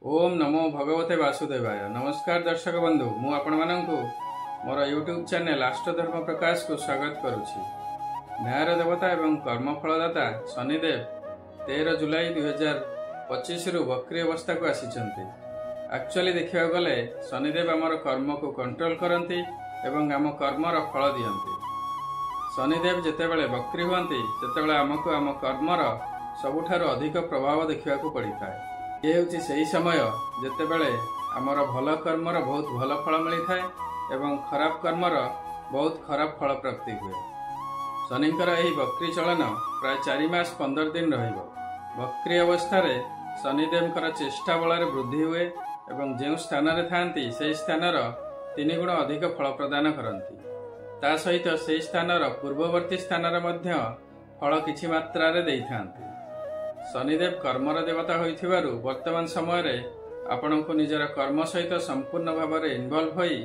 ओम नमो भगवते वासुदेवाय। नमस्कार दर्शक बंधु, मु आपण मानंकु मोर यूट्यूब चैनल आष्टधर्म प्रकाश को स्वागत करुछि। न्यायर देवता एवं कर्मफलदाता शनिदेव 13 जुलाई 2025 रु वक्री अवस्था को आसीचंती। एक्चुअली देखिया गले शनिदेव आमर कर्म को कंट्रोल करंती एवं आम कर्मर फल दियंती। शनिदेव जेतेबेले वक्री हुअंती सेतेबेले आमको आम कर्मर सबुठारु अधिक प्रभाव देखिया को पड़िଥାଏ। ये हूँ से समय जितेबले आमर भल कर्मर बहुत भल फल मिलता है एवं खराब कर्मर बहुत खराब फल प्राप्ति हुए। शनिंकर यही वक्री चलन प्राय 4 मास 15 दिन रहिबो। वक्री अवस्था शनिदेव चेष्टा बल वृद्धि हुए एवं जो स्थान रे थांती से स्थानर 3 गुण अधिक फल प्रदान करती। ता सहित से स्थानर पूर्ववर्ती स्थानर मध्य फल किछि मात्रा रे देइथांती। शनिदेव कर्मर देवता होइथिबारु वर्तमान समय रे आपनको निजर कर्म सहित संपूर्ण भाव में इनवॉल्व होई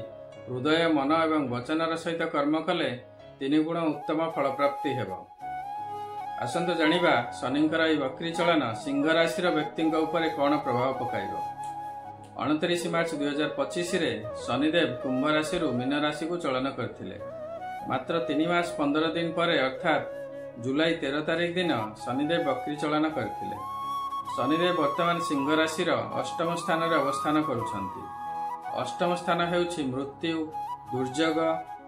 हृदय मन एवं वचनर सहित कर्म कले 3 गुण उत्तम फल प्राप्ति हेबो। आसंतु जानिबा शनिंकर एई वक्री चलन सिंह राशि व्यक्ति उपरे कौन प्रभाव पकाइबो। 29 मार्च 2025 रे शनिदेव कुंभ राशि मीन राशि को चलन करथिले। मात्र 3 मास 15 दिन पर अर्थात जुलाई 13 तारिख दिन शनिदेव वक्री चलन करथिले। शनिदेव वर्तमान सिंह राशि अष्टम स्थान रे अवस्थान करुछंती। अष्टम स्थान हेउछि मृत्यु, दुर्योग,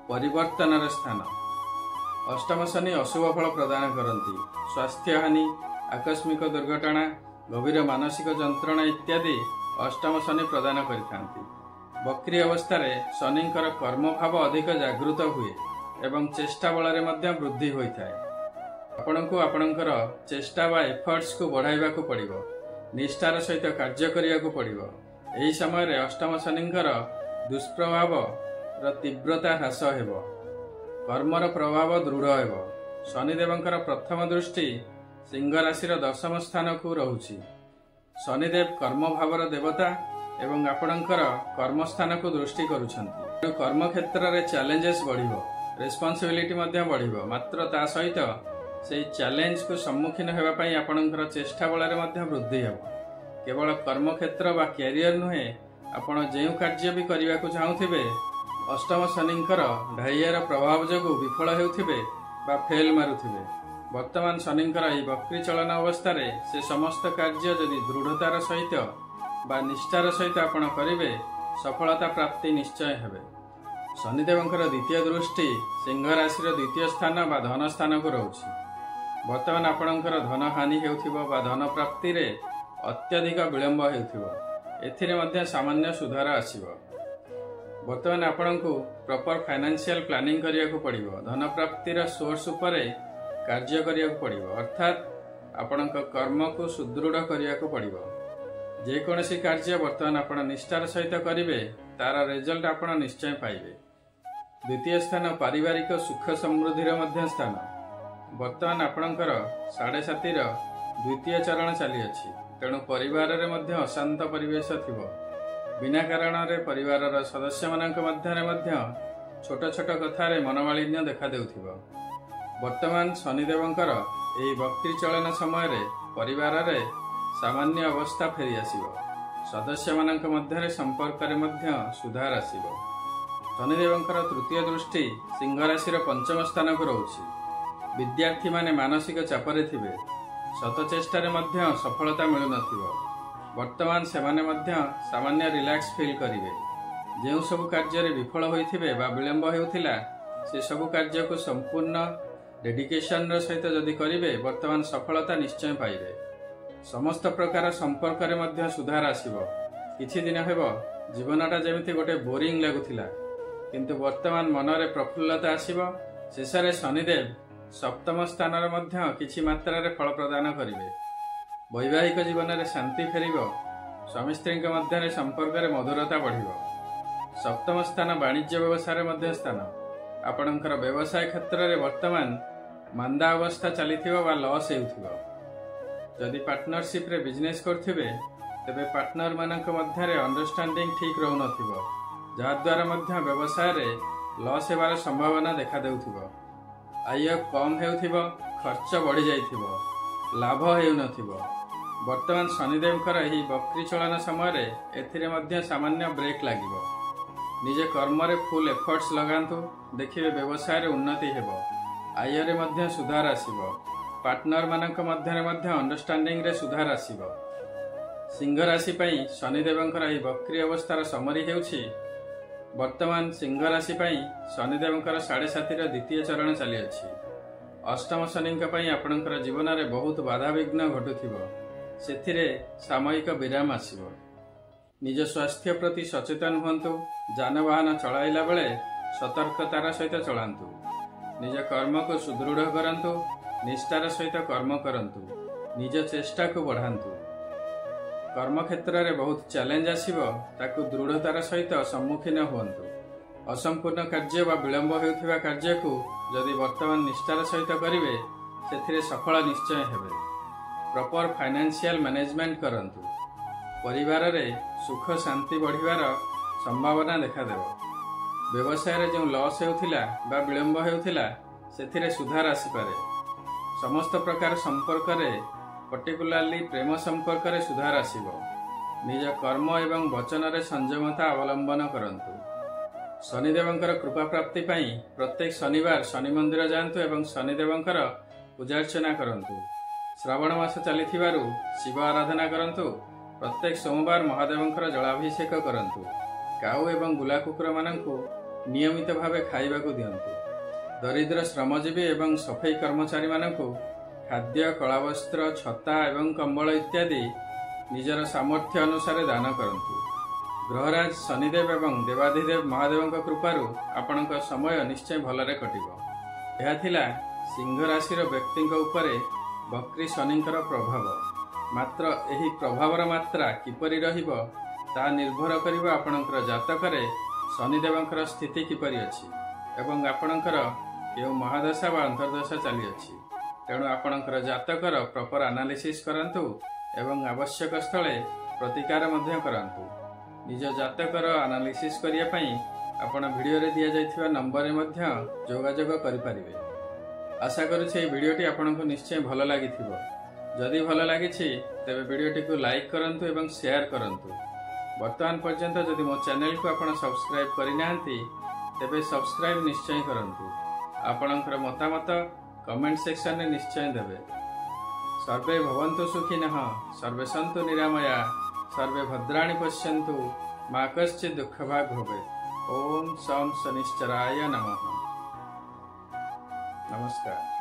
परिवर्तन स्थान। अष्टम शनि अशुभ फल प्रदान करती। स्वास्थ्य हानि, आकस्मिक दुर्घटना, गभीर मानसिक जंत्रणा इत्यादि अष्टम शनि प्रदान करिथांती। वक्री अवस्था रे शनिंकर कर्म भाव अधिक जागृत हुए एवं चेष्टा बल रे मध्य वृद्धि होइथाय। आपणको आपणकर चेष्टा बा एफर्ट्स को बढ़ाइबा को पड़िबो। निष्ठार सहित कार्य करिया को पड़िबो। एही समय रे अष्टम शनिंकर दुष्प्रभाव र तीव्रता ह्रास हेबो। कर्मर प्रभाव दृढ़ हेबो। शनिदेवंकर प्रथम दृष्टि सिंह राशिर 10म स्थान को रहुछि। शनिदेव कर्म भावर देवता एवं आपणकर कर्म स्थान को दृष्टि करुछंती। कर्म क्षेत्र रे चैलेंजेस बढ़िबो, रेस्पोंसिबिलिटी मध्य बढ़िबो। मात्र ता सहित से चैलेंज को सम्मुखीन हेबा पई आपणकर चेष्टा बल रे मध्य वृद्धि हेबो। केवल कर्म क्षेत्र बा कैरियर नुहे, आपण जेउ कार्य भी करबा को चाहुथिबे अष्टम शनिंकर ढाइयार प्रभाव जगु विफल हेउथिबे बा फेल मारुथिबे। वर्तमान शनिंकर एही वक्री चलन अवस्था रे से समस्त कार्य यदि दृढ़तार सहित बा निष्ठार सहित आपण करिवे सफलता प्राप्ति निश्चय हेबे। शनिदेवंकर द्वितीय दृष्टि सिंह राशि द्वितीय स्थान बा धन स्थान को रहुछि। वर्तमान आपणकर धन हानि हेउथिबो बा धन प्राप्ति रे अत्यधिक विलंब हेउथिबो। एथिरे मध्य सामान्य सुधार आसीबो। वर्तमान आपणको प्रॉपर फाइनेंशियल प्लानिंग करिया को पड़िबो। धन प्राप्तिर सोर्स उपरे कार्य करिया को पड़िबो, अर्थात आपणक कर्म को सुदृढ़ करिया को पड़िबो। जे कोनोसी कार्य वर्तमान आपण निष्ठार सहित करिवे तार रिजल्ट आपण निश्चय पाइबे। द्वितीय स्थान पारिवारिक सुख समृद्धि मध्य स्थान। वर्तमान आपणकर 7.5 द्वितीय चरण चली अछि। तेणु परिवार रे मध्य अशांत परिवेश थिबो। बिना कारण रे परिवार रा सदस्य मानक मध्य छोट छोट कथा रे मनमालिन्य देखा देउथिबो। वर्तमान शनिदेवंकर एही वक्री चलन समय रे परिवार रे सामान्य अवस्था फेरी आसीबो। सदस्य मानक मध्य रे संपर्क रे मध्य सुधार आसीबो। शनिदेवंकर तृतीय दृष्टि सिंह राशि 5म स्थान को रहुछि। विद्यार्थी माने मानसिक चापरे थिबे। शत चेष्टा रे मध्य सफलता मिलु नथिबो। वर्तमान सेमाने मध्य सामान्य रिलैक्स फील करिवे। जेउ सब कार्य रे विफल होइथिबे बा विलंब हेउथिला से सब कार्य को संपूर्ण डेडिकेशन रो सहित जदि करिवे वर्तमान सफलता निश्चय पाइबे। समस्त प्रकार संपर्क रे मध्य सुधार आसीबो। किछि दिन हेबो जीवनटा जेमिति गोटे बोरिंग लागुथिला, किंतु वर्तमान मन रे प्रफुल्लता आसीबो। शेषरे शनिदेव 7म स्थान रे मध्य किछि मात्रा रे फल प्रदान करिवे। वैवाहिक जीवन रे शांति फेरिबो। स्वामी स्त्री मध्य रे संपर्क रे मधुरता बढ़िबो। 7म स्थान वाणिज्य व्यवसाय रे मध्य स्थान। आपणकर व्यवसाय क्षेत्र रे वर्तमान मांदा अवस्था चलीथिबो बा लॉस हेउथिबो। जदि पार्टनरशिप रे बिजनेस करथिबे तेबे पार्टनर मानक मध्य रे अंडरस्टैंडिंग ठीक रहु नथिबो, जा द्वारा मध्य व्यवसाय रे लॉस हेबार संभावना देखा देउथिबो। आय कम हेउथिबो, खर्च बढ़ी जाइथिबो, लाभ हेउ नथिबो। ବର୍ତ୍ତମାନ ଶନିଦେବଙ୍କର ଏହି ବକ୍ରି ଚଳନ ସମୟରେ ଏଥିରେ ମଧ୍ୟ ସାମାନ୍ୟ ବ୍ରେକ୍ ଲାଗିବ। ନିଜ କର୍ମରେ ଫୁଲ୍ ଏଫର୍ଟସ୍ ଲଗାନ୍ତୁ, ଦେଖିବେ ବ୍ୟବସାୟରେ ଉନ୍ନତି ହେବ, ଆୟରେ ମଧ୍ୟ ସୁଧାର ଆସିବ, ପାର୍ଟନରମାନଙ୍କ ମଧ୍ୟରେ ମଧ୍ୟ ଅଣ୍ଡରଷ୍ଟାଣ୍ଡିଂରେ ସୁଧାର ଆସିବ। ସିଂହ ରାଶି ପାଇଁ ଶନିଦେବଙ୍କର ଏହି ବକ୍ରି ଅବସ୍ଥାର ସମରି ହେଉଛି ବର୍ତ୍ତମାନ ସିଂହ ରାଶି ପାଇଁ ଶନିଦେବଙ୍କର 7.5ର ଦ୍ୱିତୀୟ ଚରଣ ଚାଲିଅଛି। ଅଷ୍ଟମ ଶନିଙ୍କ ପାଇଁ ଆପଣଙ୍କର ଜୀବନରେ ବହୁତ ବାଧାବିଘ୍ନ ଘଟୁଥିବ, ସେଥିରେ ସାମୟିକ ବିରାମ ଆସିବ। ନିଜ ସ୍ୱାସ୍ଥ୍ୟ ପ୍ରତି ସଚେତନ ହୁଅନ୍ତୁ, ଯାନବାହନ ଚଳାଇଲା ବେଳେ ସତର୍କତାର ସହିତ ଚଳାନ୍ତୁ, ନିଜ କର୍ମକୁ ସୁଦୃଢ଼ କରନ୍ତୁ, ନିଷ୍ଠାର ସହିତ କର୍ମ କରନ୍ତୁ, ନିଜ ଚେଷ୍ଟାକୁ ବଢ଼ାନ୍ତୁ। କର୍ମକ୍ଷେତ୍ରରେ ବହୁତ ଚ୍ୟାଲେଞ୍ଜ ଆସିବ, ତାକୁ ଦୃଢ଼ତାର ସହିତ ସମ୍ମୁଖୀନ ହୁଅନ୍ତୁ। ଅସମ୍ପୂର୍ଣ୍ଣ କାର୍ଯ୍ୟ ବା ବିଳମ୍ବ ହେଉଥିବା କାର୍ଯ୍ୟକୁ ଯଦି ବର୍ତ୍ତମାନ ନିଷ୍ଠାର ସହିତ କରିବେ, ସେଥିରେ ସଫଳ ନିଶ୍ଚୟ ହେବେ। ପ୍ରପର ଫାଇନାନ୍ସିଆଲ ମ୍ୟାନେଜମେଣ୍ଟ କରନ୍ତୁ। ପରିବାରରେ ସୁଖ ଶାନ୍ତି ବଢ଼ିବାର ସମ୍ଭାବନା ଦେଖାଦେବ। ବ୍ୟବସାୟରେ ଯେଉଁ ଲସ୍ ହେଉଥିଲା ବା ବିଳମ୍ବ ହେଉଥିଲା, ସେଥିରେ ସୁଧାର ଆସିପାରେ। ସମସ୍ତ ପ୍ରକାର ସମ୍ପର୍କରେ, ପର୍ଟିକୁଲାରଲି ପ୍ରେମ ସମ୍ପର୍କରେ ସୁଧାର ଆସିବ। ନିଜ କର୍ମ ଏବଂ ବଚନରେ ସଂଯମତା ଅବଲମ୍ବନ କରନ୍ତୁ। ଶନିଦେବଙ୍କର କୃପା ପ୍ରାପ୍ତି ପାଇଁ ପ୍ରତ୍ୟେକ ଶନିବାର ଶନି ମନ୍ଦିର ଯାଆନ୍ତୁ ଏବଂ ଶନିଦେବଙ୍କର ପୂଜାର୍ଚ୍ଚନା କରନ୍ତୁ। ଶ୍ରାବଣ ମାସ ଚାଲିଥିବାରୁ ଶିବ ଆରାଧନା କରନ୍ତୁ। ପ୍ରତ୍ୟେକ ସୋମବାର ମହାଦେବଙ୍କର ଜଳାଭିଷେକ କରନ୍ତୁ। କାଉ ଏବଂ ବୁଲା କୁକୁରମାନଙ୍କୁ ନିୟମିତ ଭାବେ ଖାଇବାକୁ ଦିଅନ୍ତୁ। ଦରିଦ୍ର ଶ୍ରମଜୀବୀ ଏବଂ ସଫେଇ କର୍ମଚାରୀମାନଙ୍କୁ ଖାଦ୍ୟ, କଳାବସ୍ତ୍ର, ଛତା ଏବଂ କମ୍ବଳ ଇତ୍ୟାଦି ନିଜର ସାମର୍ଥ୍ୟ ଅନୁସାରେ ଦାନ କରନ୍ତୁ। ଗ୍ରହରାଜ ଶନିଦେବ ଏବଂ ଦେବାଧିଦେବ ମହାଦେବଙ୍କ କୃପାରୁ ଆପଣଙ୍କ ସମୟ ନିଶ୍ଚୟ ଭଲରେ କଟିବ। ଏହା ଥିଲା ସିଂହ ରାଶିର ବ୍ୟକ୍ତିଙ୍କ ଉପରେ ବକ୍ରି ଶନିଙ୍କର ପ୍ରଭାବ। ମାତ୍ର ଏହି ପ୍ରଭାବର ମାତ୍ରା କିପରି ରହିବ ତାହା ନିର୍ଭର କରିବ ଆପଣଙ୍କର ଜାତକରେ ଶନିଦେବଙ୍କର ସ୍ଥିତି କିପରି ଅଛି ଏବଂ ଆପଣଙ୍କର କେଉଁ ମହାଦଶା ବା ଅନ୍ତର୍ଦଶା ଚାଲିଅଛି। ତେଣୁ ଆପଣଙ୍କର ଜାତକର ପ୍ରପର ଆନାଲିସିସ୍ କରନ୍ତୁ ଏବଂ ଆବଶ୍ୟକ ସ୍ଥଳେ ପ୍ରତିକାର ମଧ୍ୟ କରନ୍ତୁ। ନିଜ ଜାତକର ଆନାଲିସିସ୍ କରିବା ପାଇଁ ଆପଣ ଭିଡ଼ିଓରେ ଦିଆଯାଇଥିବା ନମ୍ବରରେ ମଧ୍ୟ ଯୋଗାଯୋଗ କରିପାରିବେ। ଆଶା କରୁଛି ଏହି ଭିଡ଼ିଓଟି ଆପଣଙ୍କୁ ନିଶ୍ଚୟ ଭଲ ଲାଗିଥିବ। ଯଦି ଭଲ ଲାଗିଛି ତେବେ ଭିଡ଼ିଓଟିକୁ ଲାଇକ୍ କରନ୍ତୁ ଏବଂ ସେୟାର କରନ୍ତୁ। ବର୍ତ୍ତମାନ ପର୍ଯ୍ୟନ୍ତ ଯଦି ମୋ ଚ୍ୟାନେଲକୁ ଆପଣ ସବସ୍କ୍ରାଇବ୍ କରିନାହାନ୍ତି ତେବେ ସବସ୍କ୍ରାଇବ୍ ନିଶ୍ଚୟ କରନ୍ତୁ। ଆପଣଙ୍କର ମତାମତ କମେଣ୍ଟ ସେକ୍ସନରେ ନିଶ୍ଚୟ ଦେବେ। ସର୍ବେ ଭବନ୍ତୁ ସୁଖିନଃ, ସର୍ବେ ସନ୍ତୁ ନିରାମୟା, ସର୍ବେ ଭଦ୍ରାଣି ପଶ୍ୟନ୍ତୁ, ମା କଶ୍ଚିତ୍ ଦୁଃଖଭାଗ୍ ଭବେତ୍। ଓମ୍ ଶಂ ଶନିଶ୍ଚରାୟ ନମଃ। ନମସ୍କାର।